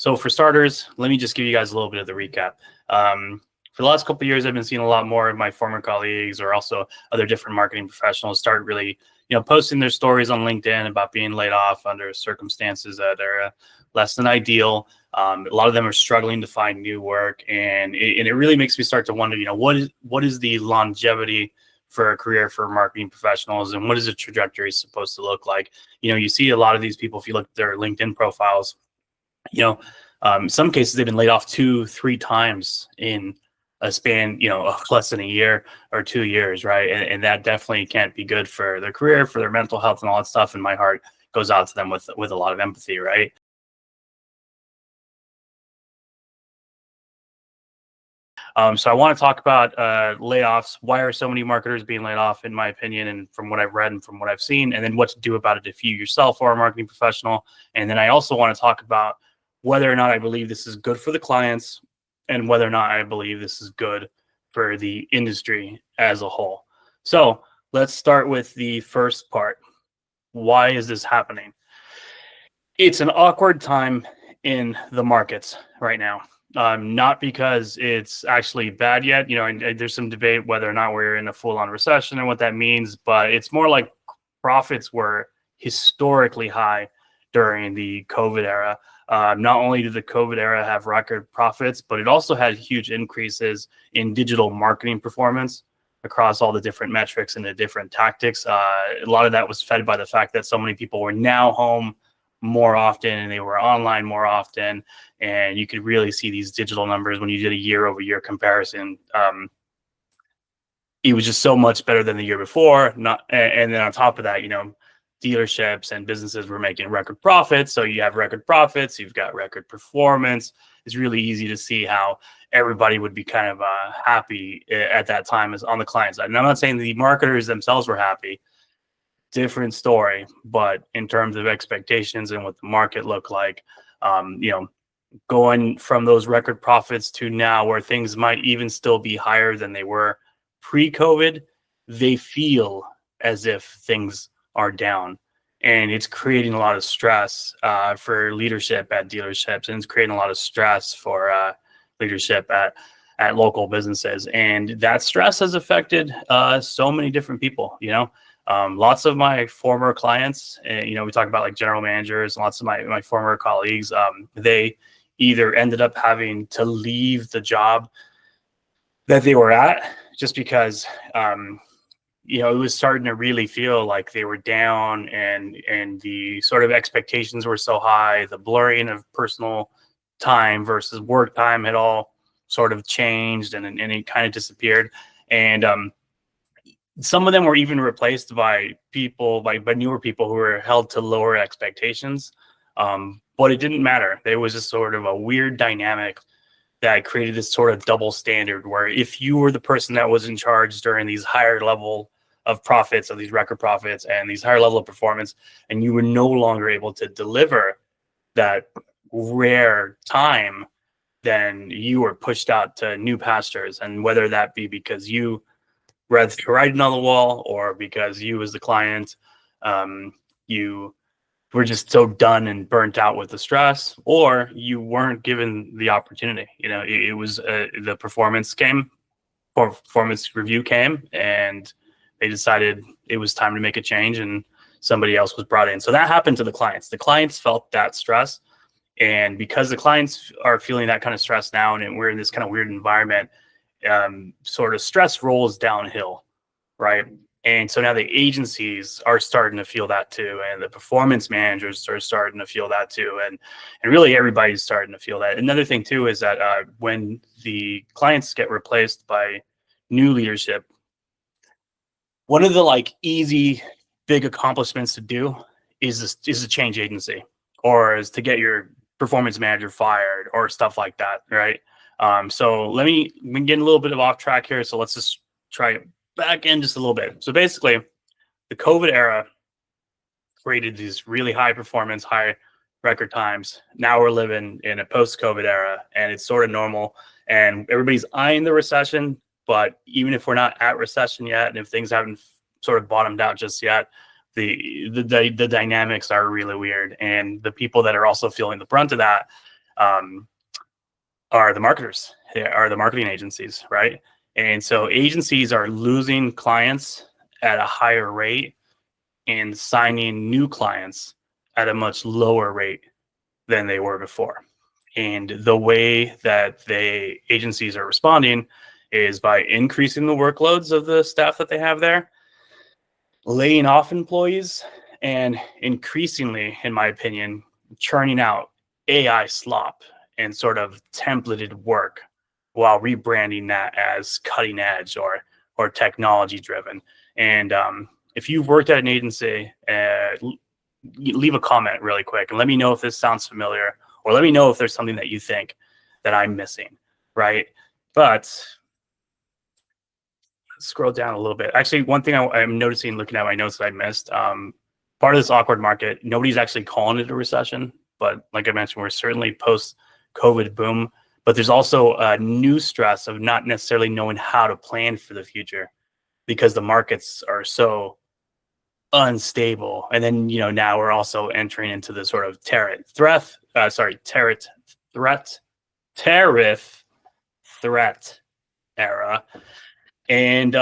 So for starters, let me just give you guys a little bit of the recap. For the last couple of years, I've been seeing a lot more of my former colleagues or also other different marketing professionals start really, posting their stories on LinkedIn about being laid off under circumstances that are less than ideal. A lot of them are struggling to find new work, and it really makes me start to wonder, what is the longevity for a career for marketing professionals, and what is the trajectory supposed to look like? You see a lot of these people, if you look at their LinkedIn profiles, in some cases they've been laid off 2-3 times in a span, of less than a year or 2 years, right? And that definitely can't be good for their career, for their mental health, and all that stuff. And my heart goes out to them with a lot of empathy, right? So I want to talk about layoffs. Why are so many marketers being laid off, in my opinion, and from what I've read and from what I've seen, and then what to do about it if you yourself are a marketing professional. And then I also want to talk about whether or not I believe this is good for the clients and whether or not I believe this is good for the industry as a whole. So let's start with the first part. Why is this happening? It's an awkward time in the markets right now. Not because it's actually bad yet, and there's some debate whether or not we're in a full-on recession and what that means, but it's more like profits were historically high during the COVID era. Not only did the COVID era have record profits, but it also had huge increases in digital marketing performance across all the different metrics and the different tactics. A lot of that was fed by the fact that so many people were now home more often and they were online more often, and you could really see these digital numbers when you did a year-over-year comparison. It was just so much better than the year before. And then on top of that, dealerships and businesses were making record profits. So you have record profits, you've got record performance. It's really easy to see how everybody would be kind of happy at that time as on the client side. And I'm not saying the marketers themselves were happy, different story, but in terms of expectations and what the market looked like, going from those record profits to now where things might even still be higher than they were pre-COVID, they feel as if things are down, and it's creating a lot of stress for leadership at dealerships, and it's creating a lot of stress for leadership at local businesses, and that stress has affected so many different people. Lots of my former clients, we talk about like general managers, and lots of my former colleagues, they either ended up having to leave the job that they were at just because it was starting to really feel like they were down, and the sort of expectations were so high. The blurring of personal time versus work time had all sort of changed, and it kind of disappeared. And some of them were even replaced by newer people who were held to lower expectations. But it didn't matter. There was just sort of a weird dynamic that created this sort of double standard where if you were the person that was in charge during these higher level of profits, of these record profits and these higher level of performance, and you were no longer able to deliver that rare time, then you were pushed out to new pastures. And whether that be because you read the writing on the wall or because you as the client, you were just so done and burnt out with the stress, or you weren't given the opportunity. It was the performance review came, and they decided it was time to make a change, and somebody else was brought in. So that happened to the clients. The clients felt that stress, and because the clients are feeling that kind of stress now, and we're in this kind of weird environment, sort of stress rolls downhill, right? And so now the agencies are starting to feel that too, and the performance managers are starting to feel that too, and really everybody's starting to feel that. Another thing too is that when the clients get replaced by new leadership, one of the easy big accomplishments to do is to change agency, or is to get your performance manager fired or stuff like that, right? So we're getting a little bit of off track here, so let's just try it back in just a little bit. So basically, the COVID era created these really high performance, high record times. Now we're living in a post-COVID era, and it's sort of normal, and everybody's eyeing the recession. But even if we're not at recession yet, and if things haven't sort of bottomed out just yet, the dynamics are really weird, and the people that are also feeling the brunt of that um, are the marketers, are the marketing agencies, right? And so agencies are losing clients at a higher rate and signing new clients at a much lower rate than they were before. And the way that the agencies are responding is by increasing the workloads of the staff that they have there, laying off employees, and increasingly, in my opinion, churning out AI slop and sort of templated work while rebranding that as cutting edge or technology driven. And if you've worked at an agency, leave a comment really quick and let me know if this sounds familiar, or let me know if there's something that you think that I'm missing, right? But scroll down a little bit. Actually, one thing I'm noticing looking at my notes that I missed, part of this awkward market, nobody's actually calling it a recession, but like I mentioned, we're certainly post COVID boom. But there's also a new stress of not necessarily knowing how to plan for the future because the markets are so unstable. And then, now we're also entering into the sort of threat, tariff threat era. And,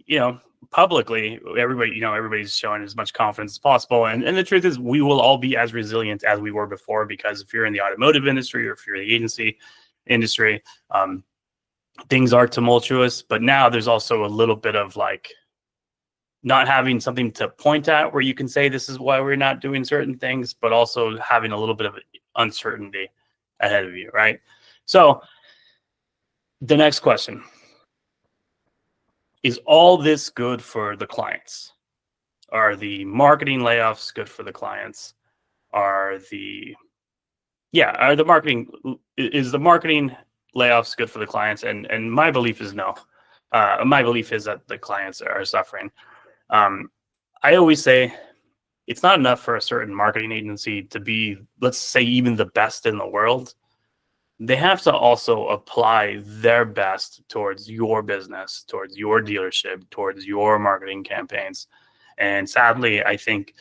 you know, publicly, everybody's showing as much confidence as possible. And the truth is, we will all be as resilient as we were before, because if you're in the automotive industry or if you're in the agency industry, things are tumultuous. But now there's also a little bit of like not having something to point at where you can say this is why we're not doing certain things, but also having a little bit of uncertainty ahead of you, right? So the next question: is all this good for the clients? Are the marketing layoffs good for the clients? Are the are the marketing is the marketing layoffs good for the clients? And my belief is no. My belief is that the clients are suffering. I always say it's not enough for a certain marketing agency to be, let's say, even the best in the world. They have to also apply their best towards your business, towards your dealership, towards your marketing campaigns. And sadly, I think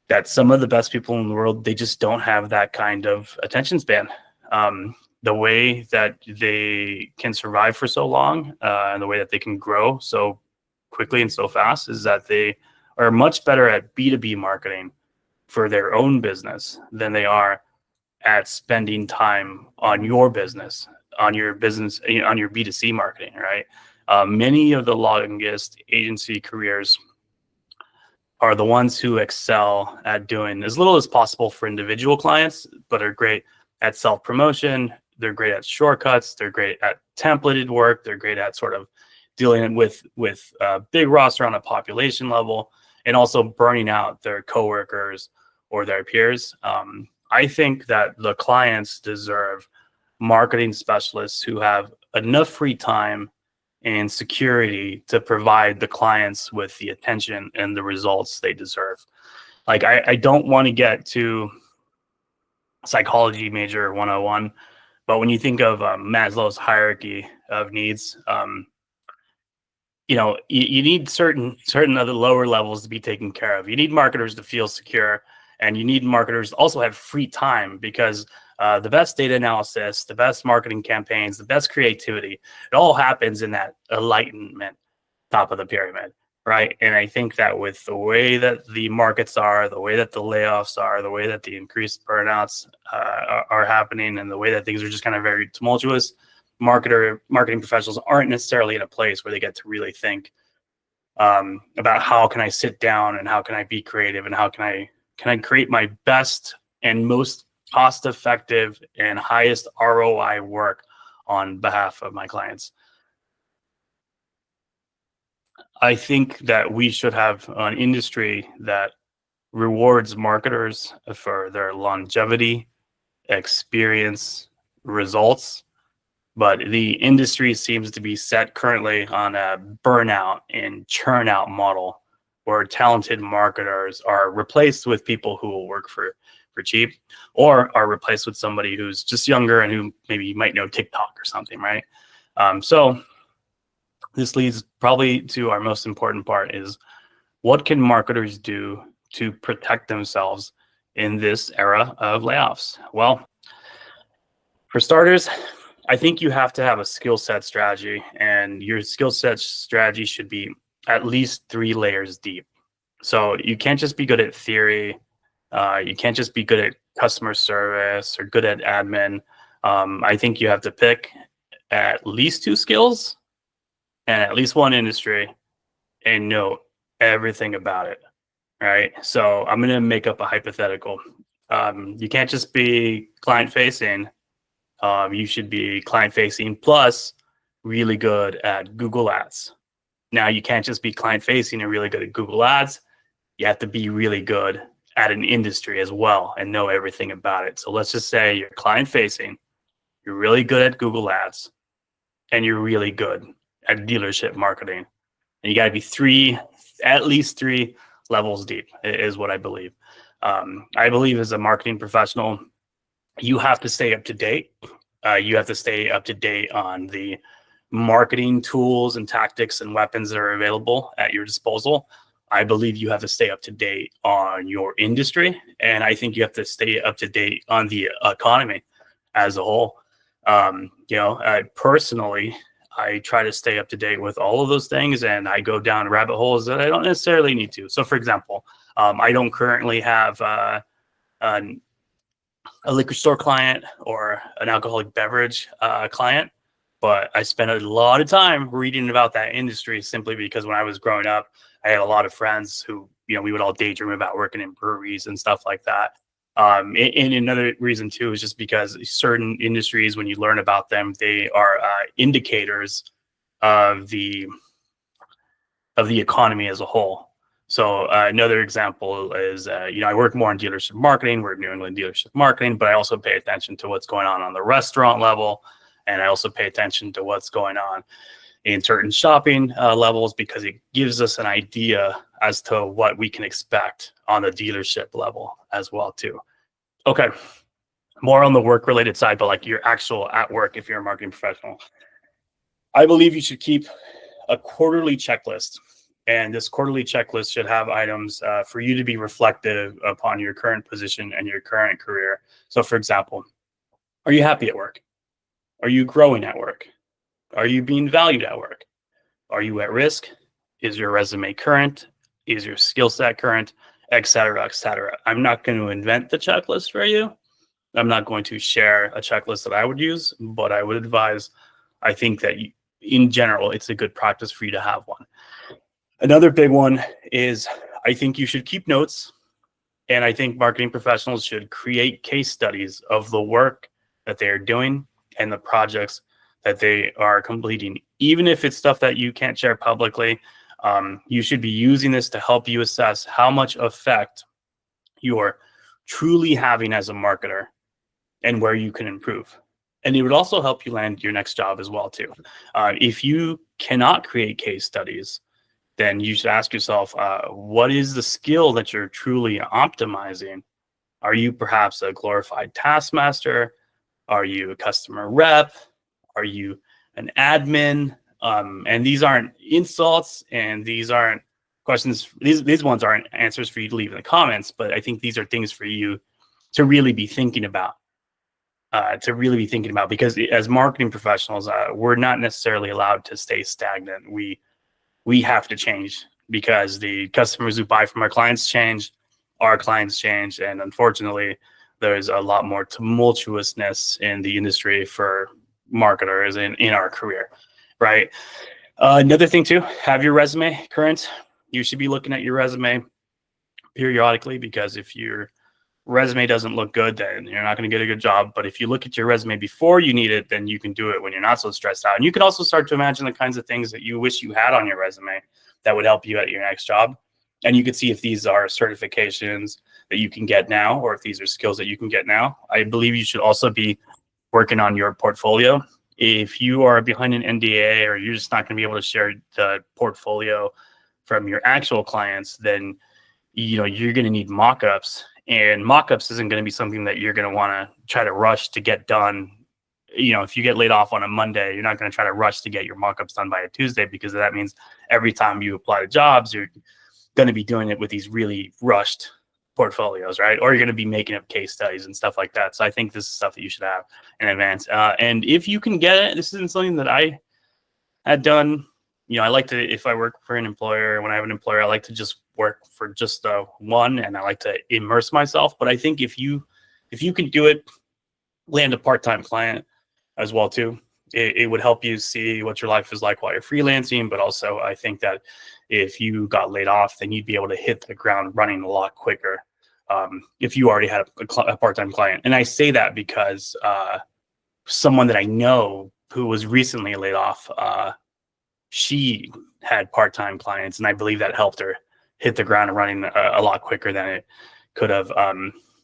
that some of the best people in the world, they just don't have that kind of attention span. The way that they can survive for so long, and the way that they can grow so quickly and so fast, is that they are much better at B2B marketing for their own business than they are at spending time on your business, on your B2C marketing, right? Many of the longest agency careers are the ones who excel at doing as little as possible for individual clients, but are great at self-promotion. They're great at shortcuts. They're great at templated work. They're great at sort of dealing with a big roster on a population level, and also burning out their coworkers or their peers. I think that the clients deserve marketing specialists who have enough free time and security to provide the clients with the attention and the results they deserve. Like, I don't want to get to psychology major 101, but when you think of Maslow's hierarchy of needs, you need certain other lower levels to be taken care of. You need marketers to feel secure, and you need marketers to also have free time, because the best data analysis, the best marketing campaigns, the best creativity, it all happens in that enlightenment top of the pyramid, right? And I think that with the way that the markets are, the way that the layoffs are, the way that the increased burnouts are happening, and the way that things are just kind of very tumultuous, marketing professionals aren't necessarily in a place where they get to really think about how can I sit down and how can I be creative and how can I create my best and most cost effective and highest ROI work on behalf of my clients. I think that we should have an industry that rewards marketers for their longevity, experience, results. But the industry seems to be set currently on a burnout and churn out model, where talented marketers are replaced with people who will work for cheap, or are replaced with somebody who's just younger and who maybe might know TikTok or something, right? So this leads probably to our most important part: is what can marketers do to protect themselves in this era of layoffs? Well, For starters, I think you have to have a skill set strategy, and your skill set strategy should be at least 3 layers deep. So you can't just be good at theory. You can't just be good at customer service or good at admin. I think you have to pick at least 2 skills and at least one industry and know everything about it. Right. So I'm going to make up a hypothetical. You can't just be client facing. You should be client facing plus really good at Google Ads. Now, you can't just be client facing and really good at Google Ads. You have to be really good at an industry as well and know everything about it. So let's just say you're client facing, you're really good at Google Ads, and you're really good at dealership marketing. And you got to be at least 3 levels deep, is what I believe. I believe as a marketing professional, you have to stay up to date. You have to stay up to date on the marketing tools and tactics and weapons that are available at your disposal. I believe you have to stay up to date on your industry, and I think you have to stay up to date on the economy as a whole. Personally, I try to stay up to date with all of those things, and I go down rabbit holes that I don't necessarily need to. So, for example, I don't currently have a liquor store client or an alcoholic beverage client, but I spent a lot of time reading about that industry simply because when I was growing up, I had a lot of friends who, we would all daydream about working in breweries and stuff like that. And another reason too is just because certain industries, when you learn about them, they are indicators of the economy as a whole. So another example is, I work more in dealership marketing. We're New England dealership marketing, but I also pay attention to what's going on the restaurant level, and I also pay attention to what's going on in certain shopping levels because it gives us an idea as to what we can expect on the dealership level as well too. Okay, more on the work-related side, but like your actual at work, if you're a marketing professional, I believe you should keep a quarterly checklist. And this quarterly checklist should have items for you to be reflective upon your current position and your current career. So, for example, are you happy at work? Are you growing at work? Are you being valued at work? Are you at risk? Is your resume current? Is your skill set current? Et cetera, et cetera. I'm not going to invent the checklist for you. I'm not going to share a checklist that I would use, but I would advise, I think that in general, it's a good practice for you to have one. Another big one is I think you should keep notes, and I think marketing professionals should create case studies of the work that they are doing and the projects that they are completing. Even if it's stuff that you can't share publicly, you should be using this to help you assess how much effect you're truly having as a marketer and where you can improve. And it would also help you land your next job as well too. If you cannot create case studies, then you should ask yourself, what is the skill that you're truly optimizing? Are you perhaps a glorified taskmaster? Are you a customer rep? Are you an admin? And these aren't insults, and these aren't questions. These ones aren't answers for you to leave in the comments, but I think these are things for you to really be thinking about. Because as marketing professionals, we're not necessarily allowed to stay stagnant. We have to change because the customers who buy from our clients change, our clients change, and unfortunately, there's a lot more tumultuousness in the industry for marketers in our career, right? Another thing too, have your resume current. You should be looking at your resume periodically because if your resume doesn't look good, then you're not going to get a good job. But if you look at your resume before you need it, then you can do it when you're not so stressed out. And you can also start to imagine the kinds of things that you wish you had on your resume that would help you at your next job. And you can see if these are certifications that you can get now, or if these are skills that you can get now. I believe you should also be working on your portfolio. If you are behind an NDA or you're just not going to be able to share the portfolio from your actual clients, then you're going to need mock-ups. And mock-ups isn't going to be something that you're going to want to try to rush to get done. If you get laid off on a Monday, you're not going to try to rush to get your mock-ups done by a Tuesday, because that means every time you apply to jobs, you're going to be doing it with these really rushed portfolios, right? Or you're going to be making up case studies and stuff like that. So I think this is stuff that you should have in advance. And if you can get it, this isn't something that I had done. I like to, if I work for an employer, when I have an employer, I like to just work for just one, and I like to immerse myself. But I think if you can do it, land a part-time client as well too. It would help you see what your life is like while you're freelancing. But also, I think that if you got laid off, then you'd be able to hit the ground running a lot quicker if you already had a part-time client. And I say that because someone that I know who was recently laid off, she had part-time clients, and I believe that helped her hit the ground running a lot quicker than it could have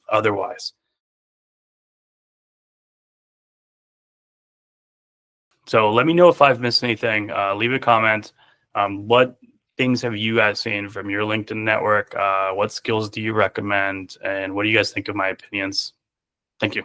otherwise. So let me know if I've missed anything. Leave a comment. What things have you guys seen from your LinkedIn network? What skills do you recommend? And what do you guys think of my opinions? Thank you.